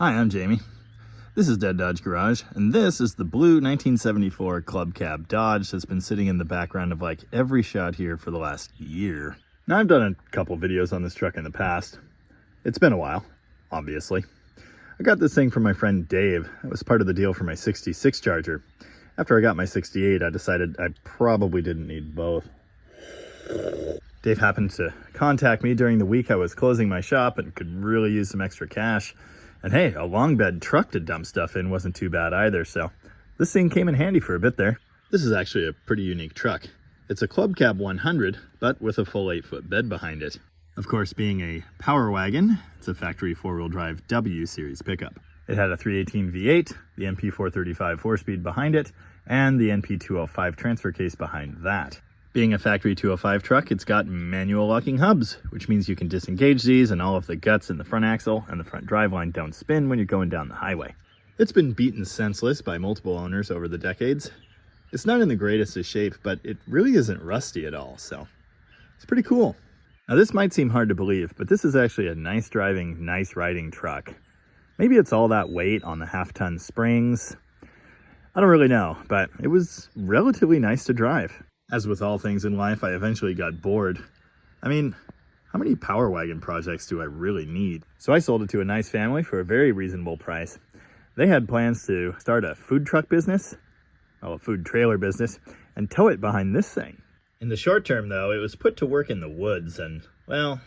Hi, I'm Jamie. This is Dead Dodge Garage, and this is the blue 1974 Club Cab Dodge that's been sitting in the background of like every shot here for the last year. Now, I've done a couple videos on this truck in the past. It's been a while, obviously. I got this thing from my friend Dave. It was part of the deal for my 66 Charger. After I got my 68, I decided I probably didn't need both. Dave happened to contact me during the week I was closing my shop and could really use some extra cash. And hey, a long bed truck to dump stuff in wasn't too bad either, so this thing came in handy for a bit there. This is actually a pretty unique truck. It's a Club Cab 100, but with a full 8-foot bed behind it. Of course, being a power wagon, it's a factory 4-wheel drive W series pickup. It had a 318 V8, the MP435 4-speed behind it, and the NP205 transfer case behind that. Being a factory 205 truck, it's got manual locking hubs, which means you can disengage these and all of the guts in the front axle and the front driveline don't spin when you're going down the highway. It's been beaten senseless by multiple owners over the decades. It's not in the greatest of shape, but it really isn't rusty at all, so it's pretty cool. Now, this might seem hard to believe, but this is actually a nice driving, nice riding truck. Maybe it's all that weight on the half-ton springs. I don't really know, but it was relatively nice to drive. As with all things in life, I eventually got bored. I mean, how many power wagon projects do I really need? So I sold it to a nice family for a very reasonable price. They had plans to start a food truck business, well, a food trailer business, and tow it behind this thing. In the short term, though, it was put to work in the woods and, well,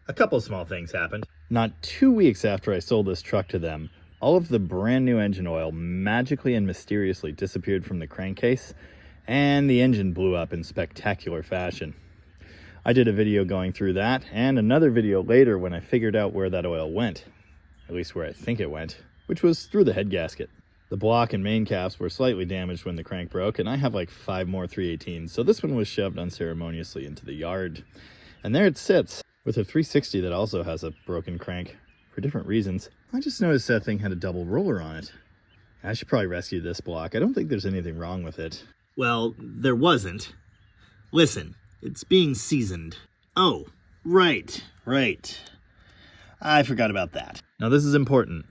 a couple small things happened. Not 2 weeks after I sold this truck to them, all of the brand new engine oil magically and mysteriously disappeared from the crankcase, and the engine blew up in spectacular fashion. I did a video going through that, and another video later when I figured out where that oil went. At least where I think it went, which was through the head gasket. The block and main caps were slightly damaged when the crank broke, and I have like 5 more 318s, so this one was shoved unceremoniously into the yard. And there it sits, with a 360 that also has a broken crank, for different reasons. I just noticed that thing had a double roller on it. I should probably rescue this block. I don't think there's anything wrong with it. Well, there wasn't. Listen, it's being seasoned. Oh, right. I forgot about that. Now this is important.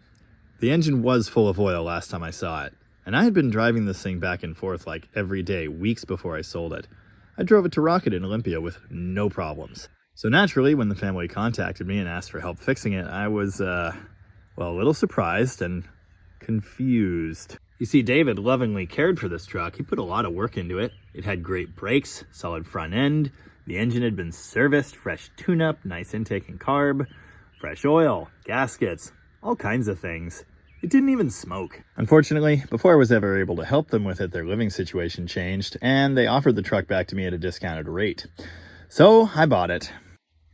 The engine was full of oil last time I saw it, and I had been driving this thing back and forth like every day, weeks before I sold it. I drove it to Rocket in Olympia with no problems. So naturally, when the family contacted me and asked for help fixing it, I was, well, a little surprised and confused. You see, David lovingly cared for this truck. He put a lot of work into it. It had great brakes, solid front end. The engine had been serviced, fresh tune-up, nice intake and carb, fresh oil, gaskets, all kinds of things. It didn't even smoke. Unfortunately, before I was ever able to help them with it, their living situation changed, and they offered the truck back to me at a discounted rate. So I bought it.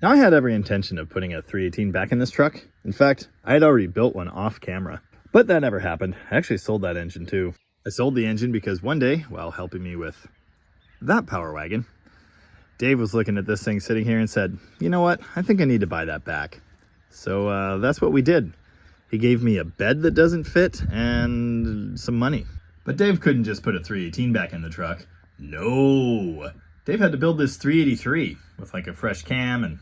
Now, I had every intention of putting a 318 back in this truck. In fact, I had already built one off camera. But that never happened. I actually sold that engine too. I sold the engine because one day, while helping me with that power wagon, Dave was looking at this thing sitting here and said, you know what, I think I need to buy that back. So that's what we did. He gave me a bed that doesn't fit and some money. But Dave couldn't just put a 318 back in the truck. No. Dave had to build this 383 with like a fresh cam and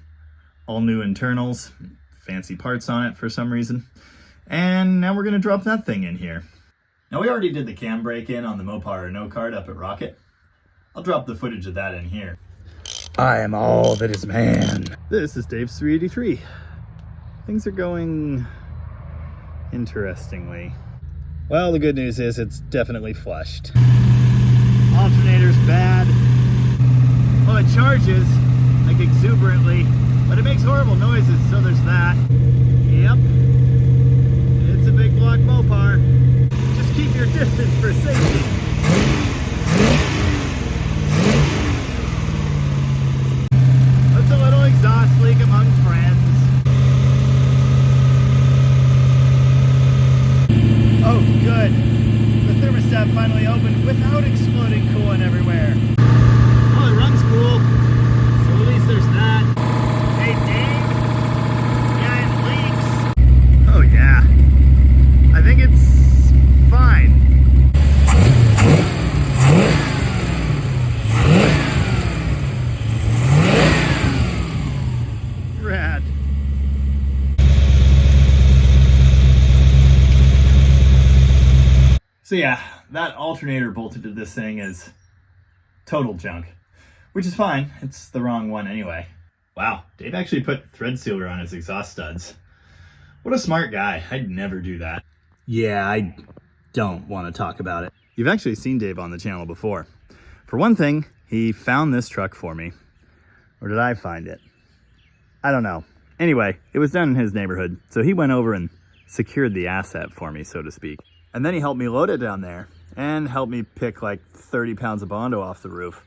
all new internals, fancy parts on it for some reason. And now we're going to drop that thing in here. Now, we already did the cam break-in on the Mopar Renault card up at Rocket. I'll drop the footage of that in here. I am all that is man. This is Dave's 383. Things are going interestingly. Well, the good news is it's definitely flushed. Alternator's bad. Well, it charges like exuberantly, but it makes horrible noises, so there's that. Yep. It's a big block Mopar. Just keep your distance for safety. That's a little exhaust leak among friends. Oh, good. The thermostat finally opened without exploding coolant everywhere. Oh, it runs cool. So at least there's that. Hey, Dave. Yeah, it leaks. So yeah, that alternator bolted to this thing is total junk, which is fine. It's the wrong one anyway. Wow, Dave actually put thread sealer on his exhaust studs. What a smart guy. I'd never do that. Yeah, I don't want to talk about it. You've actually seen Dave on the channel before. For one thing, he found this truck for me. Or did I find it? I don't know. Anyway, it was done in his neighborhood, so he went over and secured the asset for me, so to speak. And then he helped me load it down there and helped me pick like 30 pounds of Bondo off the roof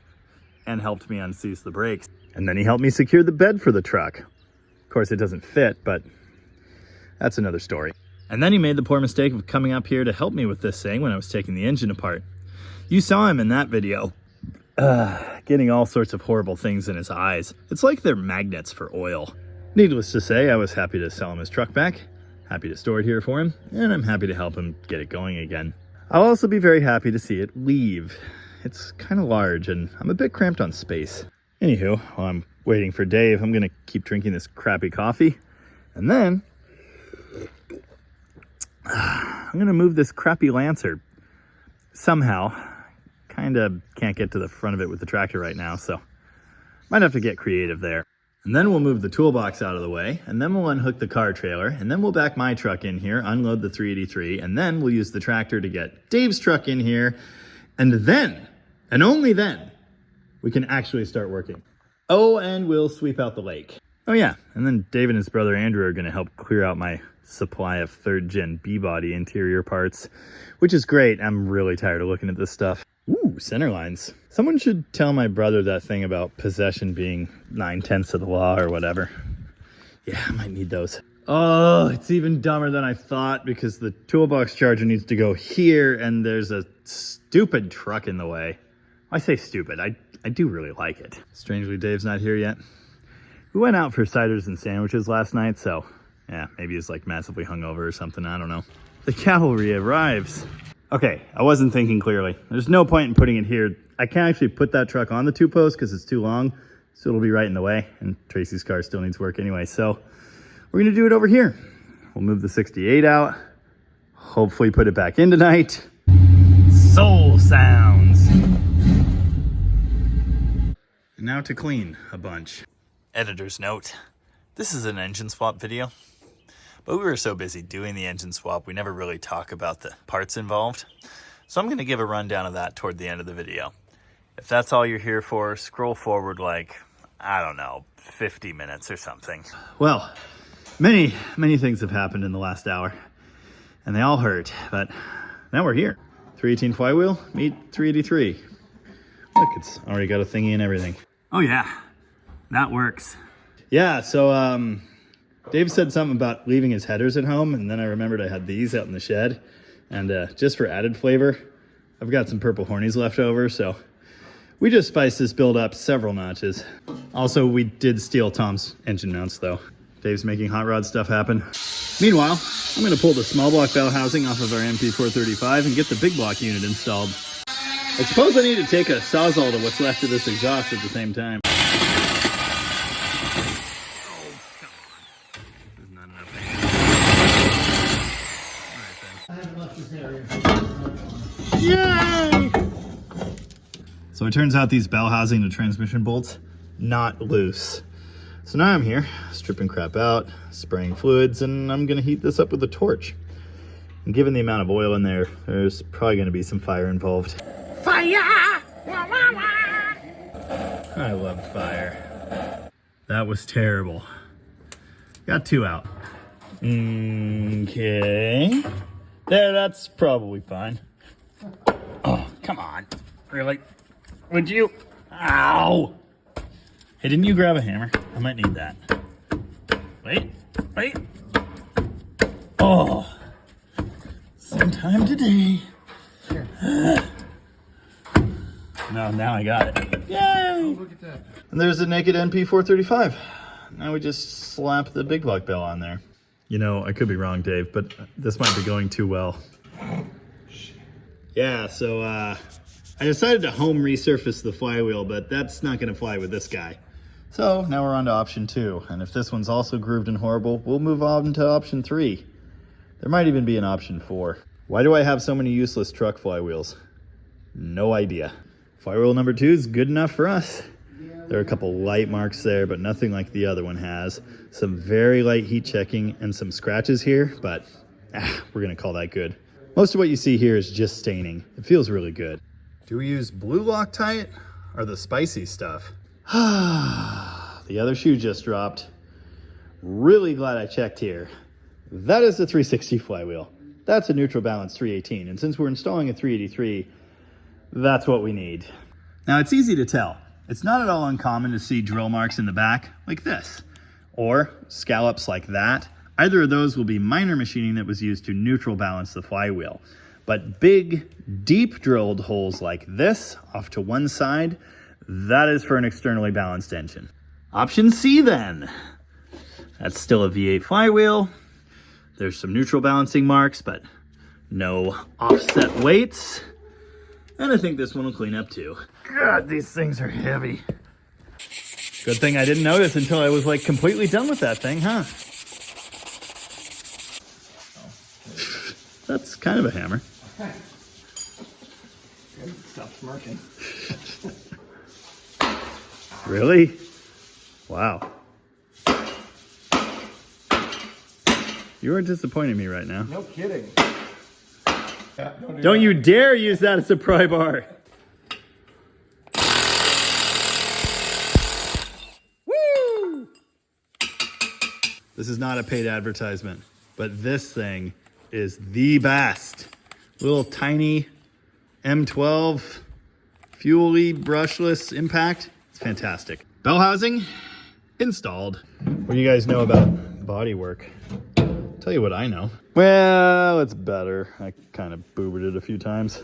and helped me unseize the brakes. And then he helped me secure the bed for the truck. Of course, it doesn't fit, but that's another story. And then he made the poor mistake of coming up here to help me with this thing when I was taking the engine apart. You saw him in that video, getting all sorts of horrible things in his eyes. It's like they're magnets for oil. Needless to say, I was happy to sell him his truck back, happy to store it here for him, and I'm happy to help him get it going again. I'll also be very happy to see it leave. It's kind of large and I'm a bit cramped on space. Anywho, while I'm waiting for Dave, I'm gonna keep drinking this crappy coffee, and then I'm gonna move this crappy Lancer. Somehow, kinda can't get to the front of it with the tractor right now, so might have to get creative there. And then we'll move the toolbox out of the way, and then we'll unhook the car trailer, and then we'll back my truck in here, unload the 383, and then we'll use the tractor to get Dave's truck in here, and then, and only then, we can actually start working. Oh, and we'll sweep out the lake. Oh yeah, and then Dave and his brother Andrew are gonna help clear out my supply of 3rd gen B-body interior parts, which is great. I'm really tired of looking at this stuff. Ooh, center lines. Someone should tell my brother that thing about possession being 9/10 of the law or whatever. Yeah, I might need those. Oh, it's even dumber than I thought because the toolbox charger needs to go here and there's a stupid truck in the way. I say stupid, I do really like it. Strangely, Dave's not here yet. We went out for ciders and sandwiches last night, so yeah, maybe he's like massively hungover or something, I don't know. The cavalry arrives. Okay, I wasn't thinking clearly. There's no point in putting it here. I can't actually put that truck on the 2-post because it's too long, so it'll be right in the way, and Tracy's car still needs work anyway, so we're gonna do it over here. We'll move the 68 out, hopefully put it back in tonight. Soul sounds. And now to clean a bunch. Editor's note, this is an engine swap video. But we were so busy doing the engine swap, we never really talk about the parts involved. So I'm gonna give a rundown of that toward the end of the video. If that's all you're here for, scroll forward like, I don't know, 50 minutes or something. Well, many things have happened in the last hour, and they all hurt, but now we're here. 318 flywheel, meet 383. Look, it's already got a thingy and everything. Oh yeah, that works. Yeah, so Dave said something about leaving his headers at home, and then I remembered I had these out in the shed. And just for added flavor, I've got some purple hornies left over, so we just spiced this build up several notches. Also, we did steal Tom's engine mounts, though. Dave's making hot rod stuff happen. Meanwhile, I'm going to pull the small block bell housing off of our MP435 and get the big block unit installed. I suppose I need to take a sawzall to what's left of this exhaust at the same time. Yay! So it turns out these bell housing and transmission bolts, not loose. So now I'm here, stripping crap out, spraying fluids, and I'm gonna heat this up with a torch. And given the amount of oil in there, there's probably gonna be some fire involved. Fire! I love fire. That was terrible. Got 2 out. Okay. There, that's probably fine. Oh, come on. Really? Would you? Ow! Hey, didn't you grab a hammer? I might need that. Wait. Oh. Sometime today. Sure. No, now I got it. Yay! Oh, look at that. And there's the naked NP435. Now we just slap the big block bell on there. You know, I could be wrong, Dave, but this might be going too well. Yeah, so I decided to home resurface the flywheel, but that's not gonna fly with this guy. So now we're on to option 2. And if this one's also grooved and horrible, we'll move on to option 3. There might even be an option 4. Why do I have so many useless truck flywheels? No idea. Flywheel number 2 is good enough for us. There are a couple light marks there, but nothing like the other one has. Some very light heat checking and some scratches here, but we're gonna call that good. Most of what you see here is just staining. It feels really good. Do we use blue Loctite or the spicy stuff? The other shoe just dropped. Really glad I checked here. That is the 360 flywheel. That's a neutral balance 318. And since we're installing a 383, that's what we need. Now it's easy to tell. It's not at all uncommon to see drill marks in the back like this, or scallops like that. Either of those will be minor machining that was used to neutral balance the flywheel. But big, deep drilled holes like this off to one side, that is for an externally balanced engine. Option C then. That's still a V8 flywheel. There's some neutral balancing marks, but no offset weights. And I think this one will clean up too. God, these things are heavy. Good thing I didn't notice until I was like completely done with that thing, huh? That's kind of a hammer. Good. Stop smirking. Really? Wow. You are disappointing me right now. No kidding. Yeah, don't you dare use that as a pry bar. Woo! This is not a paid advertisement, but this thing is the best. Little tiny M12 fuel-y brushless impact. It's fantastic. Bell housing installed. What do you guys know about body work? Tell you what I know. Well, it's better. I kind of boobered it a few times.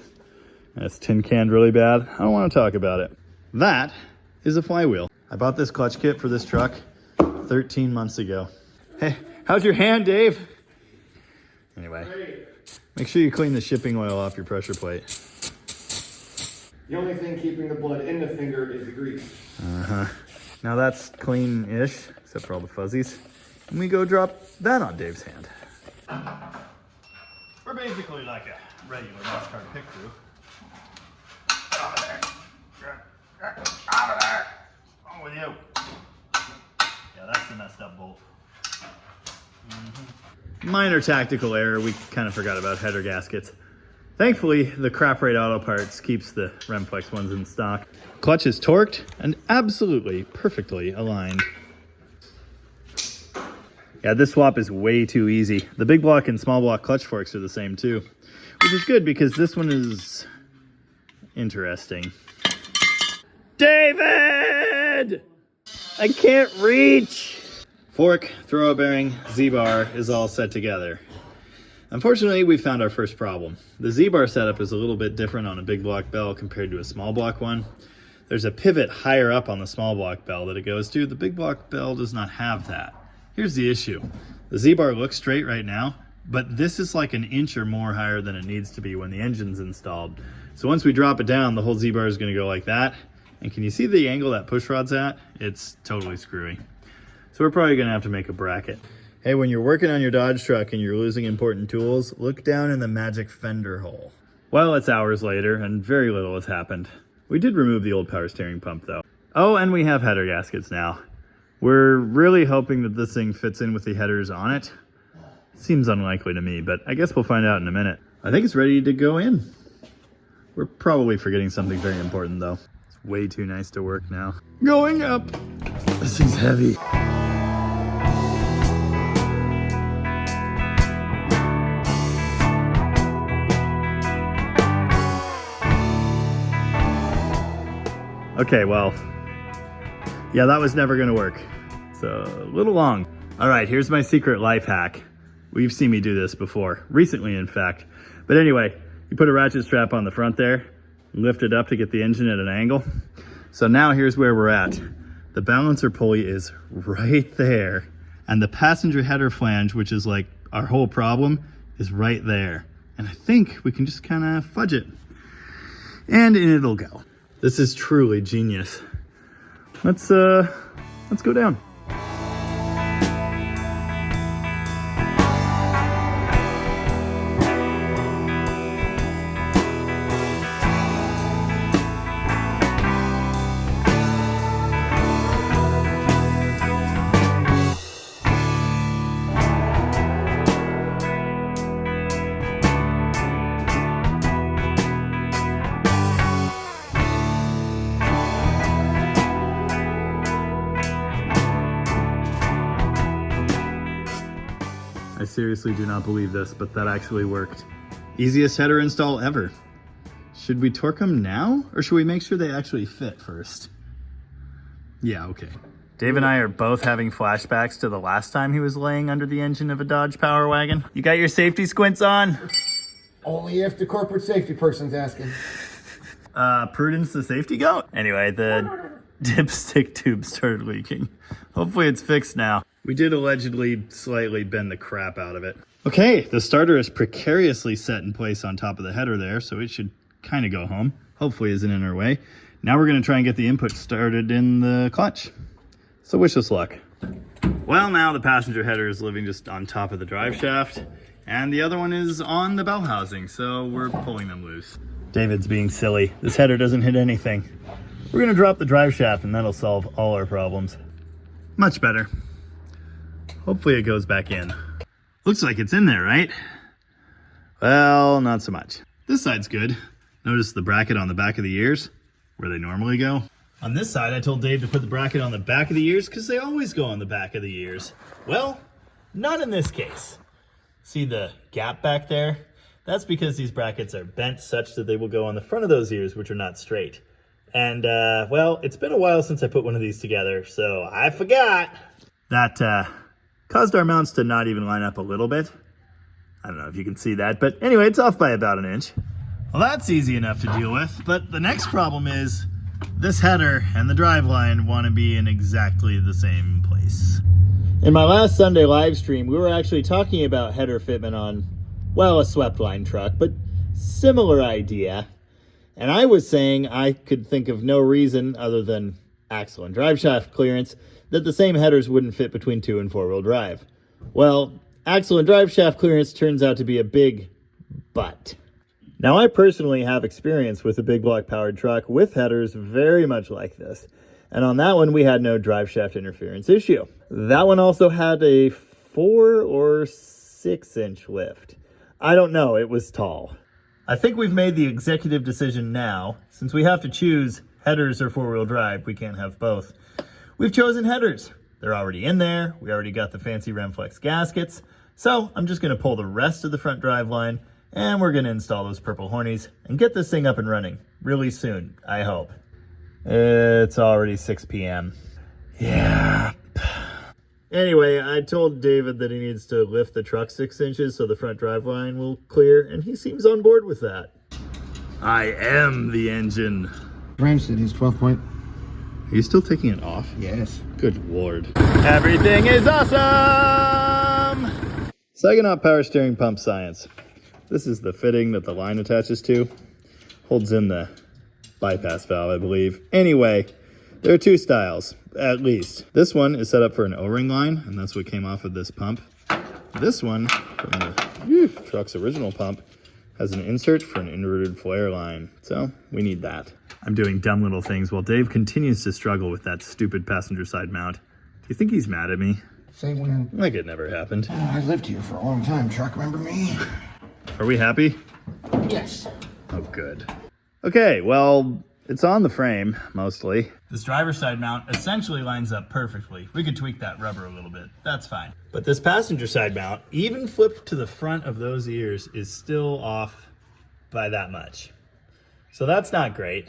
And it's tin canned really bad. I don't want to talk about it. That is a flywheel. I bought this clutch kit for this truck 13 months ago. Hey, how's your hand, Dave? Anyway, make sure you clean the shipping oil off your pressure plate. The only thing keeping the blood in the finger is the grease. Uh-huh. Now that's clean-ish, except for all the fuzzies. And we go drop that on Dave's hand. We're basically like a regular NASCAR pick crew. Out of there. Out of there. On with you. Yeah, that's the messed up bolt. Minor tactical error. We kind of forgot about header gaskets. Thankfully, the Crap Rate Auto Parts keeps the Remflex ones in stock. Clutch is torqued and absolutely perfectly aligned. Yeah, this swap is way too easy. The big block and small block clutch forks are the same too, which is good because this one is interesting. David! I can't reach! Fork, throw bearing, Z-bar is all set together. Unfortunately, we found our first problem. The Z-bar setup is a little bit different on a big block bell compared to a small block one. There's a pivot higher up on the small block bell that it goes to. The big block bell does not have that. Here's the issue. The Z-bar looks straight right now, but this is like an inch or more higher than it needs to be when the engine's installed. So once we drop it down, the whole Z-bar is going to go like that. And can you see the angle that push rod's at? It's totally screwy. So we're probably going to have to make a bracket. Hey, when you're working on your Dodge truck and you're losing important tools, look down in the magic fender hole. Well, it's hours later and very little has happened. We did remove the old power steering pump though. Oh, and we have header gaskets now. We're really hoping that this thing fits in with the headers on it. Seems unlikely to me, but I guess we'll find out in a minute. I think it's ready to go in. We're probably forgetting something very important though. It's way too nice to work now. Going up. This thing's heavy. Okay, well, yeah, that was never gonna work. It's a little long. All right, here's my secret life hack. We've seen me do this before, recently in fact. But anyway, you put a ratchet strap on the front there, lift it up to get the engine at an angle. So now here's where we're at. The balancer pulley is right there. And the passenger header flange, which is like our whole problem, is right there. And I think we can just kind of fudge it. And in it'll go. This is truly genius. Let's go down. seriously do not believe this, but that actually worked. Easiest header install ever. Should we torque them now, or should we make sure they actually fit first? Yeah, okay. Dave and I are both having flashbacks to the last time he was laying under the engine of a Dodge Power Wagon. You got your safety squints on? Only if the corporate safety person's asking. Prudence the safety goat? Anyway, the dipstick tube started leaking. Hopefully it's fixed now. We did allegedly slightly bend the crap out of it. Okay, the starter is precariously set in place on top of the header there, so it should kind of go home. Hopefully isn't in our way. Now we're gonna try and get the input started in the clutch. So wish us luck. Well, now the passenger header is living just on top of the drive shaft, and the other one is on the bell housing, so we're pulling them loose. David's being silly. This header doesn't hit anything. We're gonna drop the drive shaft and that'll solve all our problems. Much better. Hopefully it goes back in. Looks like it's in there, right? Well, not so much. This side's good. Notice the bracket on the back of the ears, where they normally go. On this side, I told Dave to put the bracket on the back of the ears because they always go on the back of the ears. Well, not in this case. See the gap back there? That's because these brackets are bent such that they will go on the front of those ears, which are not straight. And, well, it's been a while since I put one of these together, so I forgot. That, caused our mounts to not even line up a little bit. I don't know if you can see that, but anyway, it's off by about an inch. Well, that's easy enough to deal with, but the next problem is this header and the driveline want to be in exactly the same place. In my last Sunday live stream, we were actually talking about header fitment on, well, a swept line truck, but similar idea. And I was saying I could think of no reason other than axle and drive shaft clearance that the same headers wouldn't fit between 2- and 4-wheel drive. Well, axle and drive shaft clearance turns out to be a big but. Now, I personally have experience with a big block powered truck with headers very much like this. And on that one, we had no drive shaft interference issue. That one also had a 4 or 6 inch lift. I don't know, it was tall. I think we've made the executive decision now. Since we have to choose headers or 4-wheel drive, we can't have both. We've chosen headers. They're already in there. We already got the fancy Remflex gaskets. So I'm just gonna pull the rest of the front drive line and we're gonna install those purple hornies and get this thing up and running really soon, I hope. It's already 6 p.m. Yeah. Anyway, I told David that he needs to lift the truck 6 inches so the front drive line will clear, and he seems on board with that. I am the engine. Ryan said he's 12 point. Are you still taking it off? Yes. Good Lord. Everything is awesome! Saginaw power steering pump science. This is the fitting that the line attaches to. Holds in the bypass valve, I believe. Anyway, there are 2 styles, at least. This one is set up for an O-ring line, and that's what came off of this pump. This one, from the truck's original pump, has an insert for an inverted flare line. So, we need that. I'm doing dumb little things while Dave continues to struggle with that stupid passenger side mount. Do you think he's mad at me? Say when. Like it never happened. Oh, I lived here for a long time, truck, remember me? Are we happy? Yes. Oh, good. Okay, well, it's on the frame, mostly. This driver's side mount essentially lines up perfectly. We could tweak that rubber a little bit. That's fine. But this passenger side mount, even flipped to the front of those ears, is still off by that much. So that's not great.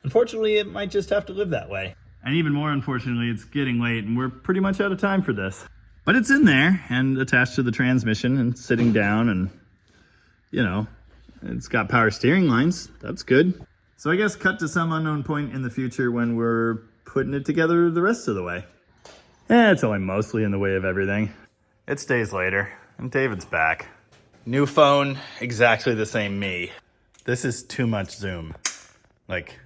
Unfortunately, it might just have to live that way. And even more unfortunately, it's getting late and we're pretty much out of time for this. But it's in there and attached to the transmission and sitting down and, you know, it's got power steering lines. That's good. So I guess cut to some unknown point in the future when we're putting it together the rest of the way. It's only mostly in the way of everything. It's days later and David's back. New phone, exactly the same me. This is too much zoom. Like,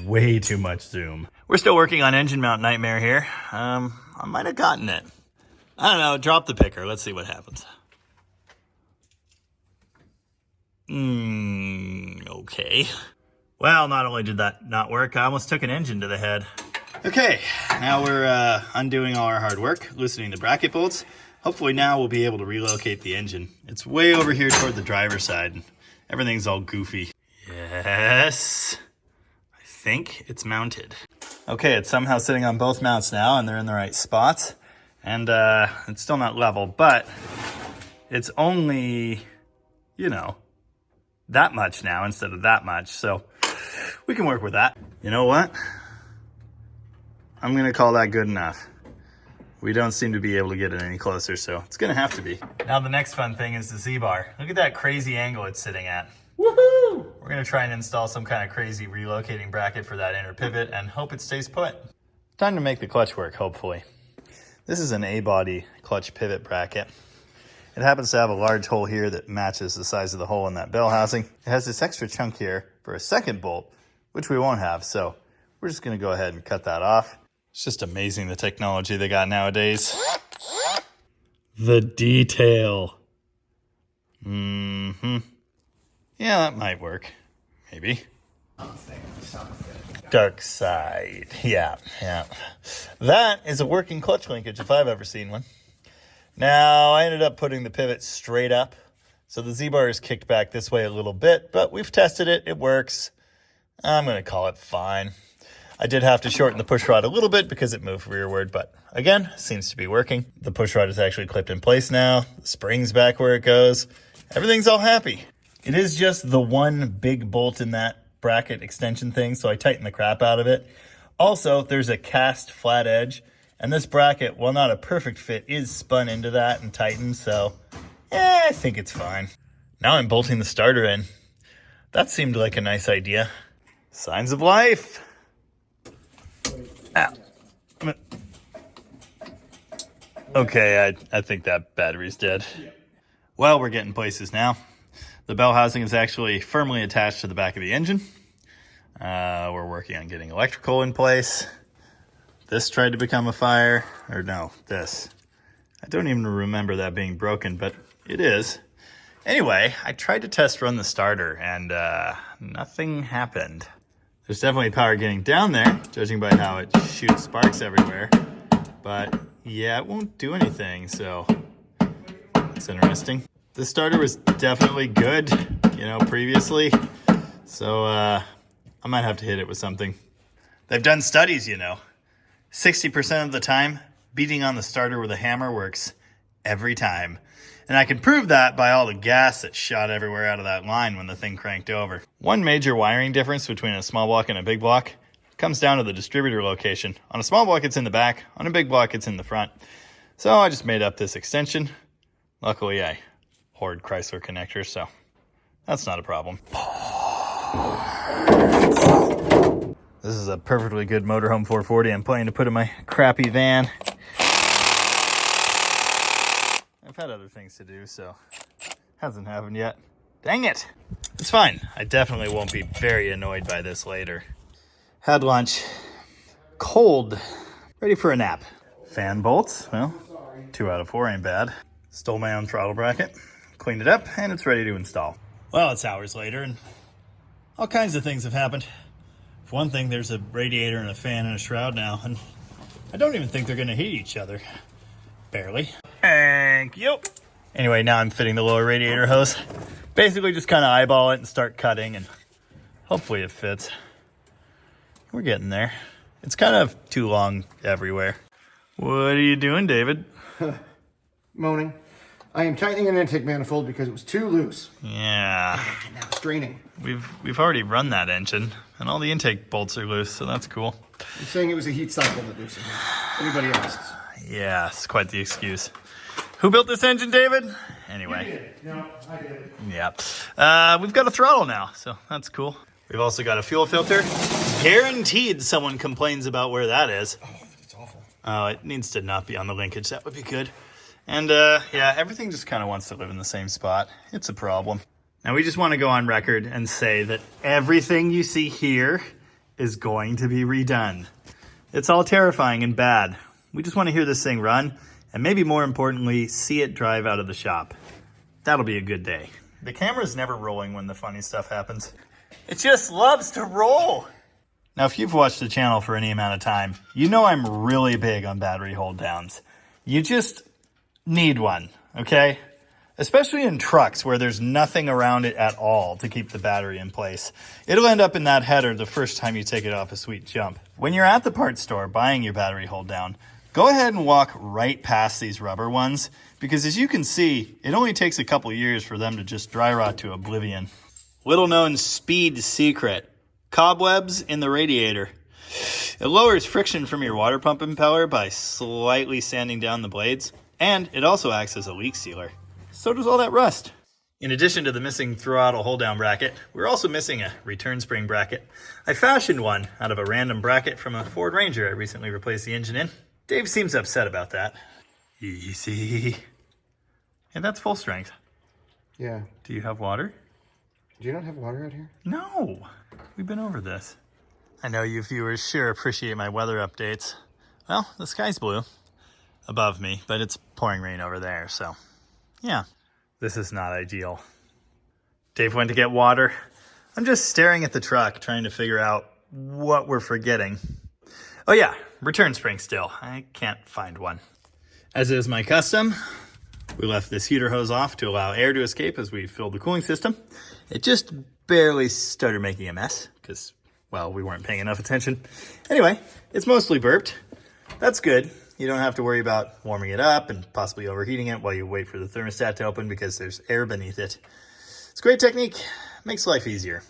way too much zoom. We're still working on engine mount nightmare here. I might have gotten it. I don't know, drop the picker. Let's see what happens. Okay. Well, not only did that not work, I almost took an engine to the head. Okay, now we're undoing all our hard work, loosening the bracket bolts. Hopefully now we'll be able to relocate the engine. It's way over here toward the driver's side. Everything's all goofy. Yes. I think it's mounted. Okay, it's somehow sitting on both mounts now and they're in the right spots. And it's still not level, but it's only, you know, that much now instead of that much. So we can work with that. You know what? I'm gonna call that good enough. We don't seem to be able to get it any closer, so it's gonna have to be. Now the next fun thing is the Z-bar. Look at that crazy angle it's sitting at. Woohoo! We're gonna try and install some kind of crazy relocating bracket for that inner pivot and hope it stays put. Time to make the clutch work, hopefully. This is an A-body clutch pivot bracket. It happens to have a large hole here that matches the size of the hole in that bell housing. It has this extra chunk here for a second bolt, which we won't have, so we're just gonna go ahead and cut that off. It's just amazing the technology they got nowadays. The detail. Mm-hmm. Yeah, that might work. Maybe. Dark side. Yeah. That is a working clutch linkage if I've ever seen one. Now, I ended up putting the pivot straight up. So the Z-bar is kicked back this way a little bit, but we've tested it. It works. I'm going to call it fine. I did have to shorten the push rod a little bit because it moved rearward, but again, seems to be working. The push rod is actually clipped in place now. The spring's back where it goes. Everything's all happy. It is just the one big bolt in that bracket extension thing, so I tightened the crap out of it. Also, there's a cast flat edge, and this bracket, while not a perfect fit, is spun into that and tightened, so I think it's fine. Now I'm bolting the starter in. That seemed like a nice idea. Signs of life. Ah. Okay, I think that battery's dead. Well, we're getting places now. The bell housing is actually firmly attached to the back of the engine. We're working on getting electrical in place. This tried to become a fire, or no, this. I don't even remember that being broken, but it is. Anyway, I tried to test run the starter and nothing happened. There's definitely power getting down there, judging by how it shoots sparks everywhere. But yeah, it won't do anything, so it's interesting. The starter was definitely good, you know, previously. So I might have to hit it with something. They've done studies, you know. 60% of the time, beating on the starter with a hammer works every time. And I can prove that by all the gas that shot everywhere out of that line when the thing cranked over. One major wiring difference between a small block and a big block comes down to the distributor location. On a small block, it's in the back. On a big block, it's in the front. So I just made up this extension. Luckily, I hoard Chrysler connectors, so that's not a problem. This is a perfectly good motorhome 440 I'm planning to put in my crappy van. I've had other things to do, so hasn't happened yet. Dang it! It's fine. I definitely won't be very annoyed by this later. Had lunch. Cold. Ready for a nap. Fan bolts. Well, 2 out of 4 ain't bad. Stole my own throttle bracket. Cleaned it up, and it's ready to install. Well, it's hours later, and all kinds of things have happened. For one thing, there's a radiator and a fan and a shroud now, and I don't even think they're going to hit each other. Barely. Thank you. Anyway, now I'm fitting the lower radiator hose. Basically just kind of eyeball it and start cutting, and hopefully it fits. We're getting there. It's kind of too long everywhere. What are you doing, David? Moaning. I am tightening an intake manifold because it was too loose. Yeah. Now it's draining. We've already run that engine, and all the intake bolts are loose, so that's cool. I'm saying it was a heat cycle that loosened it. Anybody asks. Yeah, it's quite the excuse. Who built this engine, David? Anyway. You did. No, I did. Yeah. We've got a throttle now, so that's cool. We've also got a fuel filter. Guaranteed someone complains about where that is. Oh, that's awful. Oh, it needs to not be on the linkage. That would be good. And yeah, everything just kind of wants to live in the same spot. It's a problem. Now we just want to go on record and say that everything you see here is going to be redone. It's all terrifying and bad. We just want to hear this thing run, and maybe more importantly, see it drive out of the shop. That'll be a good day. The camera's never rolling when the funny stuff happens. It just loves to roll. Now, if you've watched the channel for any amount of time, you know I'm really big on battery hold downs. You just need one, okay? Especially in trucks where there's nothing around it at all to keep the battery in place. It'll end up in that header the first time you take it off a sweet jump. When you're at the parts store buying your battery hold down, Go ahead and walk right past these rubber ones, because as you can see, it only takes a couple years for them to just dry rot to oblivion. Little known speed secret: cobwebs in the radiator. It lowers friction from your water pump impeller by slightly sanding down the blades, and it also acts as a leak sealer. So does all that rust. In addition to the missing throttle hold-down bracket, we're also missing a return spring bracket. I fashioned one out of a random bracket from a Ford Ranger I recently replaced the engine in. Dave seems upset about that. Easy. And that's full strength. Yeah. Do you have water? Do you not have water out here? No. We've been over this. I know you viewers sure appreciate my weather updates. Well, the sky's blue above me, but it's pouring rain over there, so yeah. This is not ideal. Dave went to get water. I'm just staring at the truck, trying to figure out what we're forgetting. Oh yeah, return spring still. I can't find one. As is my custom, we left this heater hose off to allow air to escape as we filled the cooling system. It just barely started making a mess because, well, we weren't paying enough attention. Anyway, it's mostly burped. That's good. You don't have to worry about warming it up and possibly overheating it while you wait for the thermostat to open because there's air beneath it. It's a great technique. Makes life easier.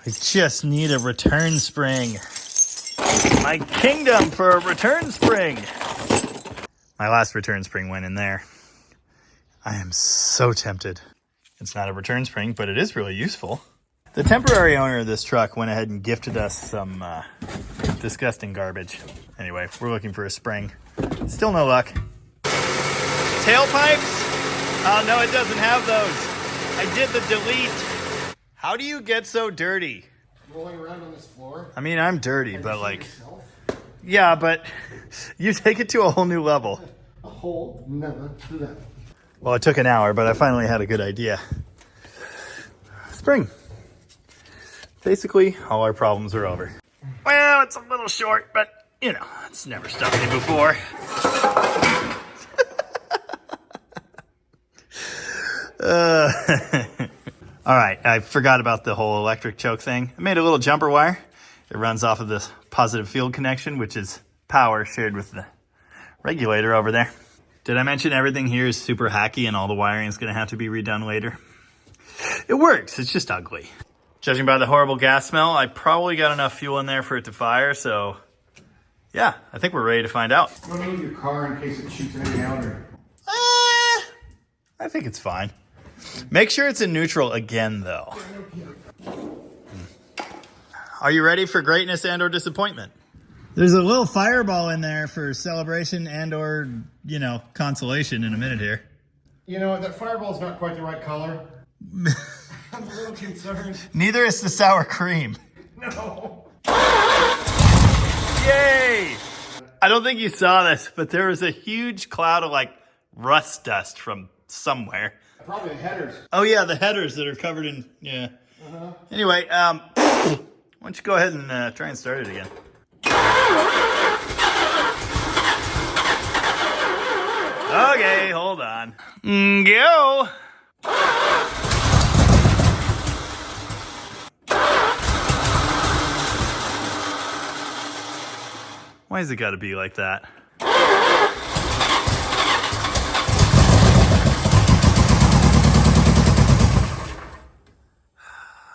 I just need a return spring. My kingdom for a return spring. My last return spring went in there. I am so tempted. It's not a return spring, but it is really useful. The temporary owner of this truck went ahead and gifted us some disgusting garbage. Anyway, we're looking for a spring. Still no luck. Tailpipes? Oh no, it doesn't have those. I did the delete. How do you get so dirty? Rolling around on this floor? I mean, I'm dirty, but like... Yeah, but you take it to a whole new level. A whole nother level. Well, it took an hour, but I finally had a good idea. Spring. Basically, all our problems are over. Well, it's a little short, but, you know, it's never stopped me before. All right, I forgot about the whole electric choke thing. I made a little jumper wire. It runs off of this positive field connection, which is power shared with the regulator over there. Did I mention everything here is super hacky and all the wiring is going to have to be redone later? It works, it's just ugly. Judging by the horrible gas smell, I probably got enough fuel in there for it to fire, so yeah, I think we're ready to find out. You want to leave your car in case it shoots anything out or? I think it's fine. Make sure it's in neutral again, though. Are you ready for greatness and or disappointment? There's a little fireball in there for celebration and or, you know, consolation in a minute here. You know, that fireball's not quite the right color. I'm a little concerned. Neither is the sour cream. No. Yay! I don't think you saw this, but there was a huge cloud of like rust dust from somewhere. Probably the headers. Oh yeah, the headers that are covered in, yeah. Anyway, why don't you go ahead and try and start it again. Okay, hold on. Go! Why has it got to be like that?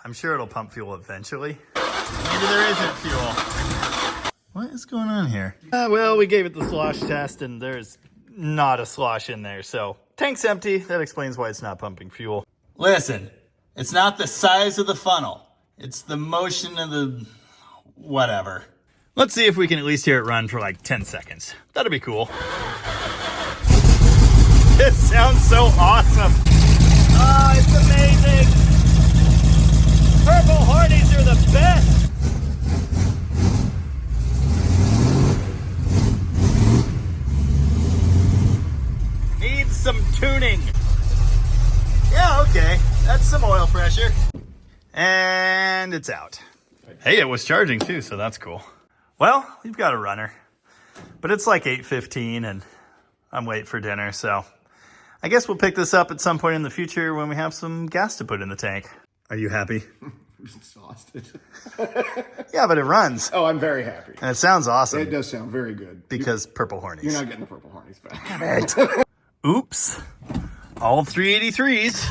I'm sure it'll pump fuel eventually. Maybe there isn't fuel. What is going on here? Well, we gave it the slosh test and there's not a slosh in there, so tank's empty. That explains why it's not pumping fuel. Listen, it's not the size of the funnel. It's the motion of the whatever. Let's see if we can at least hear it run for like 10 seconds. That'd be cool. This sounds so awesome. Oh, it's amazing. Purple Hardys are the best. Needs some tuning. Yeah, okay. That's some oil pressure. And it's out. Hey, it was charging too, so that's cool. Well, we've got a runner, but it's like 8:15 and I'm late for dinner, so I guess we'll pick this up at some point in the future when we have some gas to put in the tank. Are you happy? exhausted. Yeah, but it runs. Oh, I'm very happy. And it sounds awesome. It does sound very good. Because purple hornies. You're not getting the purple hornies back. Damn it. Oops. All 383s.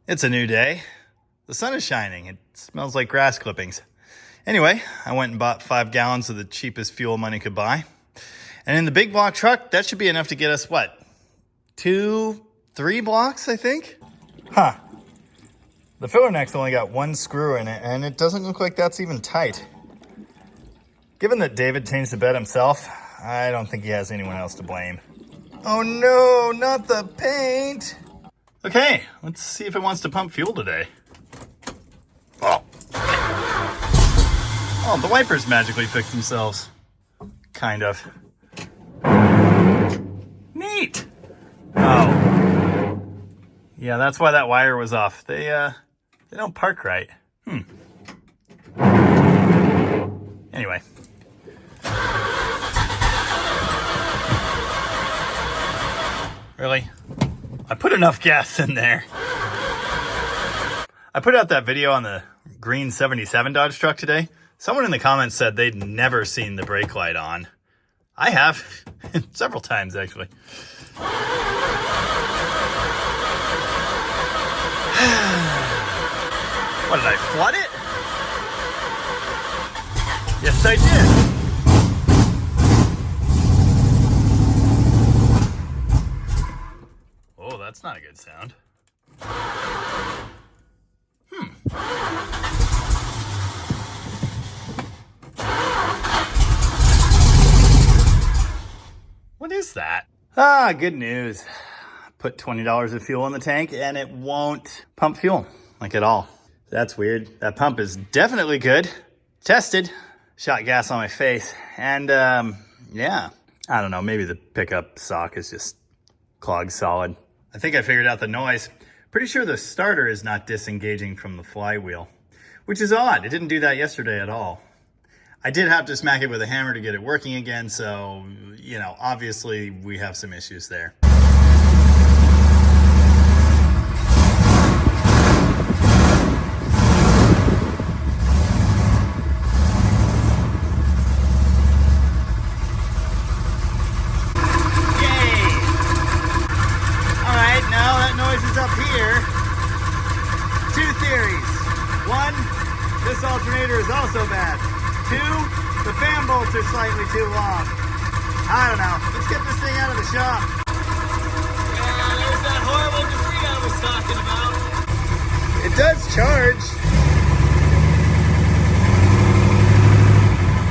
It's a new day. The sun is shining. It smells like grass clippings. Anyway, I went and bought 5 gallons of the cheapest fuel money could buy. And in the big block truck, that should be enough to get us, what, 2-3 blocks, I think? Huh. The filler neck's only got 1 screw in it, and it doesn't look like that's even tight. Given that David changed the bed himself, I don't think he has anyone else to blame. Oh no, not the paint! Okay, let's see if it wants to pump fuel today. Oh. Oh, the wipers magically fixed themselves. Kind of. Neat! Oh. Yeah, that's why that wire was off. They don't park right. Anyway. Really? I put enough gas in there. I put out that video on the green 77 Dodge truck today. Someone in the comments said they'd never seen the brake light on. I have. Several times, actually. What, did I flood it? Yes, I did. Oh, that's not a good sound. What is that? Ah, good news. Put $20 of fuel in the tank and it won't pump fuel, like at all. That's weird. That pump is definitely good. Tested. Shot gas on my face. And, yeah. I don't know, maybe the pickup sock is just clogged solid. I think I figured out the noise. Pretty sure the starter is not disengaging from the flywheel, which is odd. It didn't do that yesterday at all. I did have to smack it with a hammer to get it working again, so, you know, obviously we have some issues there. Up here, 2 theories. 1, this alternator is also bad. 2, the fan bolts are slightly too long. I don't know. Let's get this thing out of the shop. Yeah, there's that horrible debris I was talking about. It does charge.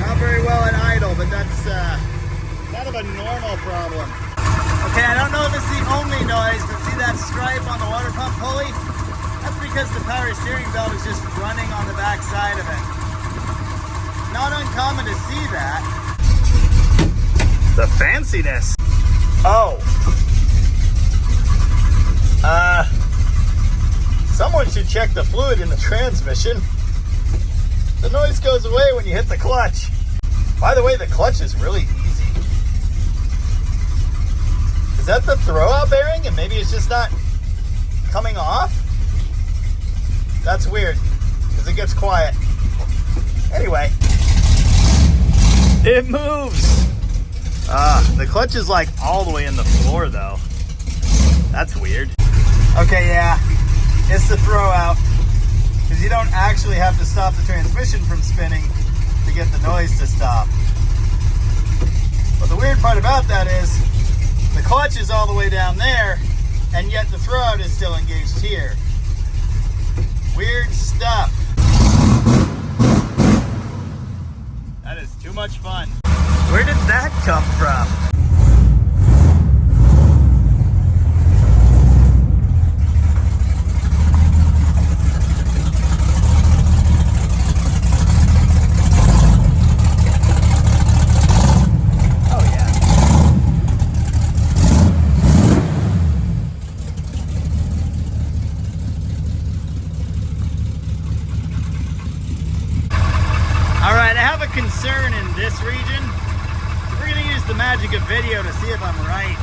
Not very well at idle, but that's kind of a normal problem. Okay, I don't know if it's the only noise, but see that stripe on the water pump pulley? That's because the power steering belt is just running on the back side of it. Not uncommon to see that. The fanciness. Oh. Someone should check the fluid in the transmission. The noise goes away when you hit the clutch. By the way, the clutch is really easy. Is that the throwout bearing and maybe it's just not coming off? That's weird because it gets quiet. Anyway, it moves. The clutch is like all the way in the floor though. That's weird. Okay, yeah, it's the throwout because you don't actually have to stop the transmission from spinning to get the noise to stop. But the weird part about that is the clutch is all the way down there, and yet the throwout is still engaged here. Weird stuff. That is too much fun. Where did that come from? Concern in this region. We're going to use the magic of video to see if I'm right.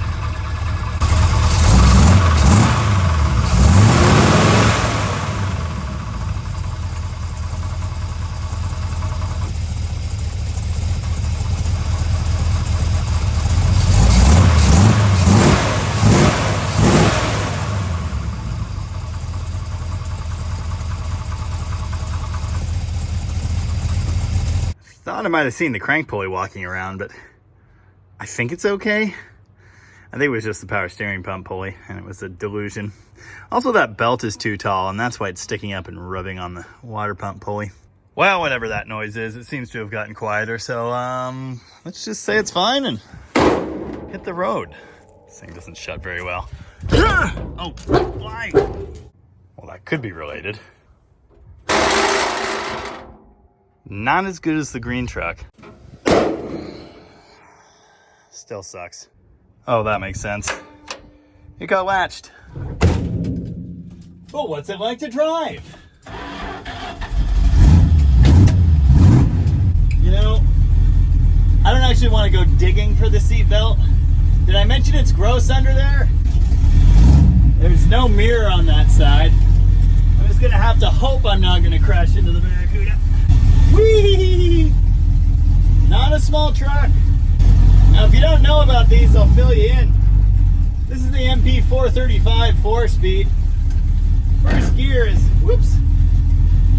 might have seen the crank pulley walking around, but I think it's okay. I think it was just the power steering pump pulley, and it was a delusion. Also, that belt is too tall, and that's why it's sticking up and rubbing on the water pump pulley. Well, whatever that noise is, it seems to have gotten quieter, so let's just say it's fine and hit the road. This thing doesn't shut very well. Oh, fly! Well, that could be related. Not as good as the green truck. Still sucks. Oh, that makes sense. It got latched. Well, what's it like to drive? You know, I don't actually want to go digging for the seatbelt. Did I mention it's gross under there? There's no mirror on that side. I'm just gonna have to hope I'm not gonna crash into the Barracuda. Whee! Not a small truck. Now, if you don't know about these, I'll fill you in. This is the MP 435 4-speed. First gear is, whoops,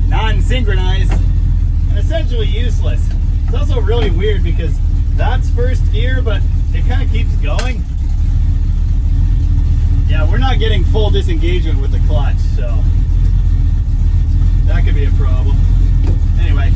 non-synchronized and essentially useless. It's also really weird because that's first gear, but it kind of keeps going. Yeah, we're not getting full disengagement with the clutch, so that could be a problem. Anyway.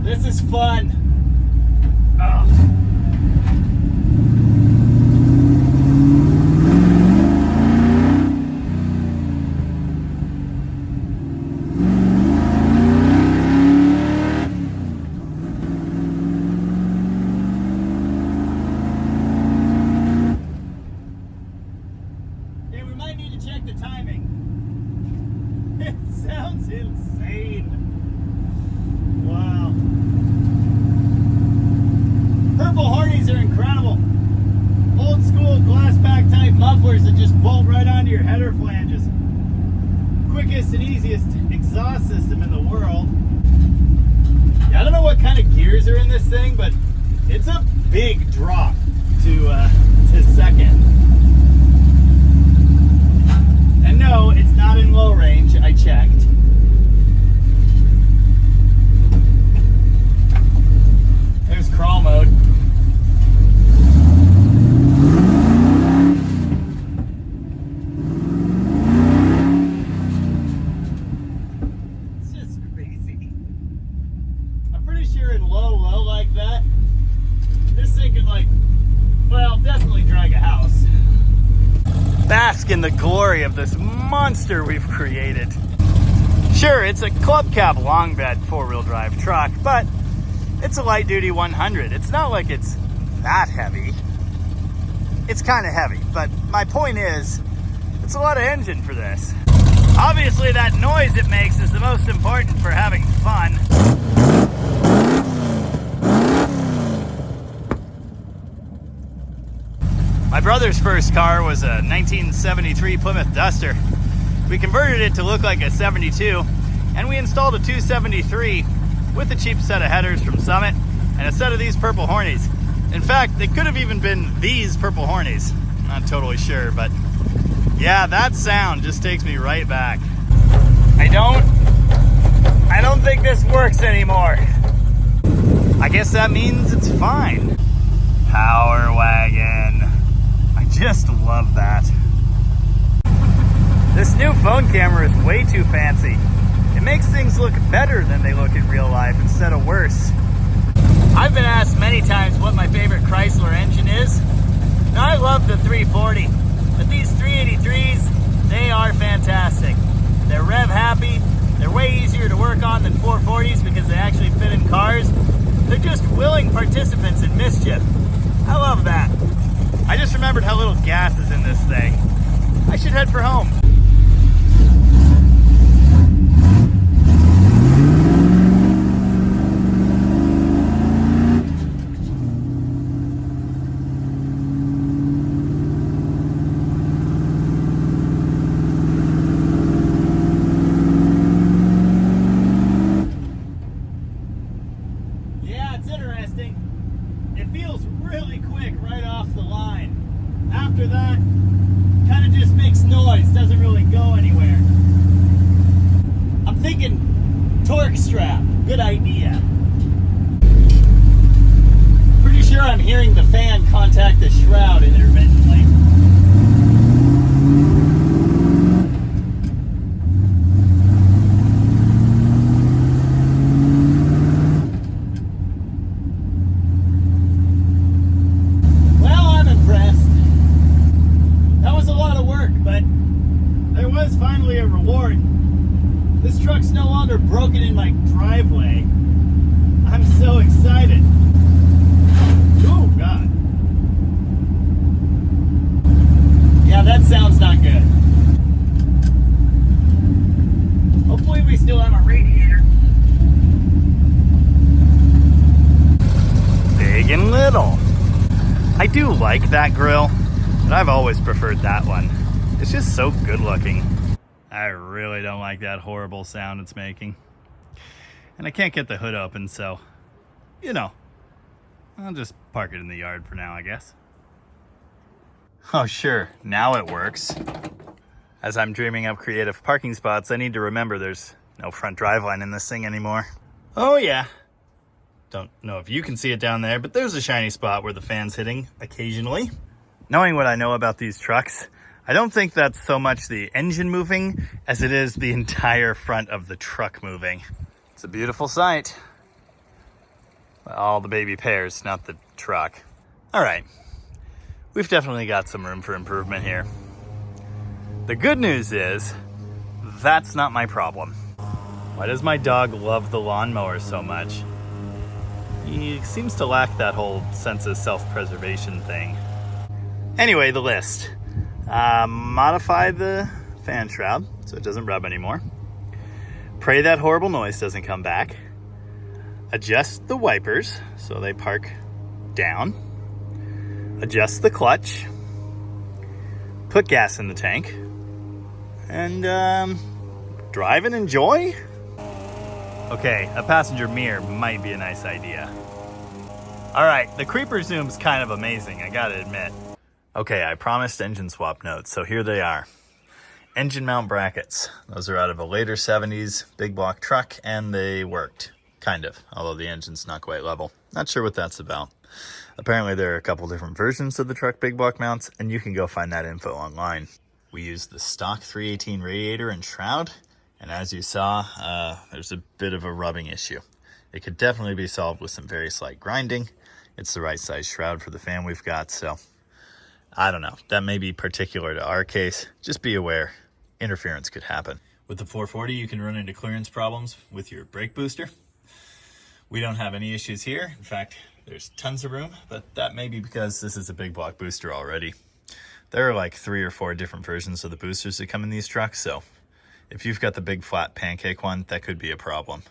This is fun. Oh. Hey, we might need to check the timing. It sounds insane. Wow. Purple Hornies are incredible. Old school glass pack type mufflers that just bolt right onto your header flanges. Quickest and easiest exhaust system in the world. Yeah, I don't know what kind of gears are in this thing, but it's a big drop to second. And no, it's not in low range, I checked. There's crawl mode. It's just crazy. I'm pretty sure in low like that, this thing can definitely drag a house. Bask in the glory of this monster we've created. Sure, it's a club cab long bed 4-wheel drive truck, but it's a light duty 100. It's not like it's that heavy. It's kind of heavy, but my point is, it's a lot of engine for this. Obviously that noise it makes is the most important for having fun. My brother's first car was a 1973 Plymouth Duster. We converted it to look like a 72, and we installed a 273 with a cheap set of headers from Summit and a set of these Purple Hornies. In fact, they could have even been these Purple Hornies. I'm not totally sure, but yeah, that sound just takes me right back. I don't think this works anymore. I guess that means it's fine. Power wagon. I just love that. This new phone camera is way too fancy. It makes things look better than they look in real life instead of worse. I've been asked many times what my favorite Chrysler engine is. Now, I love the 340, but these 383s, they are fantastic. They're rev happy, they're way easier to work on than 440s because they actually fit in cars. They're just willing participants in mischief. I love that. I just remembered how little gas is in this thing. I should head for home. Yeah, it's interesting. It feels really quick right off the line. After that, kind of just makes noise, doesn't really go anywhere. I'm thinking torque strap, good idea. Pretty sure I'm hearing the fan contact the shroud intermittently. Finally a reward. This truck's no longer broken in my driveway. I'm so excited. Oh God. Yeah, that sounds not good. Hopefully we still have a radiator. Big and little. I do like that grill, but I've always preferred that one. It's just so good looking. I really don't like that horrible sound it's making. And I can't get the hood open, so, you know, I'll just park it in the yard for now, I guess. Oh, sure, now it works. As I'm dreaming up creative parking spots, I need to remember there's no front driveline in this thing anymore. Oh yeah. Don't know if you can see it down there, but there's a shiny spot where the fan's hitting occasionally. Knowing what I know about these trucks, I don't think that's so much the engine moving as it is the entire front of the truck moving. It's a beautiful sight. All the baby pairs, not the truck. All right, we've definitely got some room for improvement here. The good news is, that's not my problem. Why does my dog love the lawnmower so much? He seems to lack that whole sense of self-preservation thing. Anyway, the list. Modify the fan shroud so it doesn't rub anymore. Pray that horrible noise doesn't come back. Adjust the wipers so they park down. Adjust the clutch. Put gas in the tank. And drive and enjoy? Okay, a passenger mirror might be a nice idea. All right, the creeper zoom's kind of amazing, I gotta admit. Okay, I promised engine swap notes, so here they are. Engine mount brackets. Those are out of a later 70s big block truck, and they worked. Kind of, although the engine's not quite level. Not sure what that's about. Apparently there are a couple different versions of the truck big block mounts, and you can go find that info online. We used the stock 318 radiator and shroud, and as you saw, there's a bit of a rubbing issue. It could definitely be solved with some very slight grinding. It's the right size shroud for the fan we've got, so I don't know. That may be particular to our case. Just be aware. Interference could happen. With the 440, you can run into clearance problems with your brake booster. We don't have any issues here. In fact, there's tons of room, but that may be because this is a big block booster already. There are like 3 or 4 different versions of the boosters that come in these trucks, so if you've got the big flat pancake one, that could be a problem.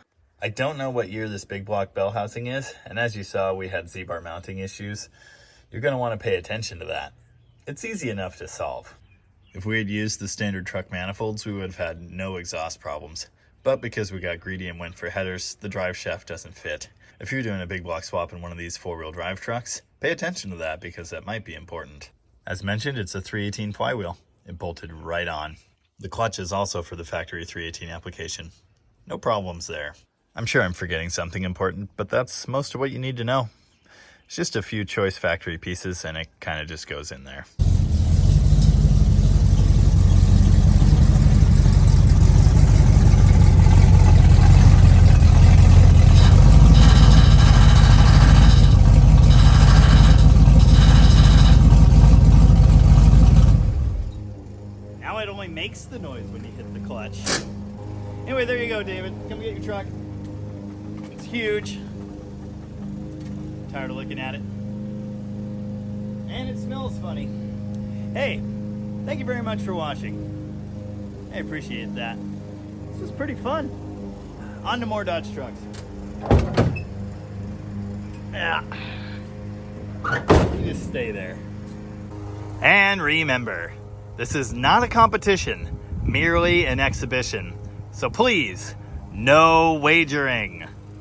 I don't know what year this big block bell housing is, and as you saw, we had Z-bar mounting issues. You're going to want to pay attention to that. It's easy enough to solve. If we had used the standard truck manifolds, we would have had no exhaust problems. But because we got greedy and went for headers, the drive shaft doesn't fit. If you're doing a big block swap in one of these 4-wheel drive trucks, pay attention to that because that might be important. As mentioned, it's a 318 flywheel. It bolted right on. The clutch is also for the factory 318 application. No problems there. I'm sure I'm forgetting something important, but that's most of what you need to know. It's just a few choice factory pieces and it kind of just goes in there. Now it only makes the noise when you hit the clutch. Anyway, there you go, David. Come get your truck. It's huge. Tired of looking at it. And it smells funny. Hey, thank you very much for watching. I appreciate that. This was pretty fun. On to more Dodge trucks. Yeah. You just stay there. And remember, this is not a competition, merely an exhibition. So please, no wagering.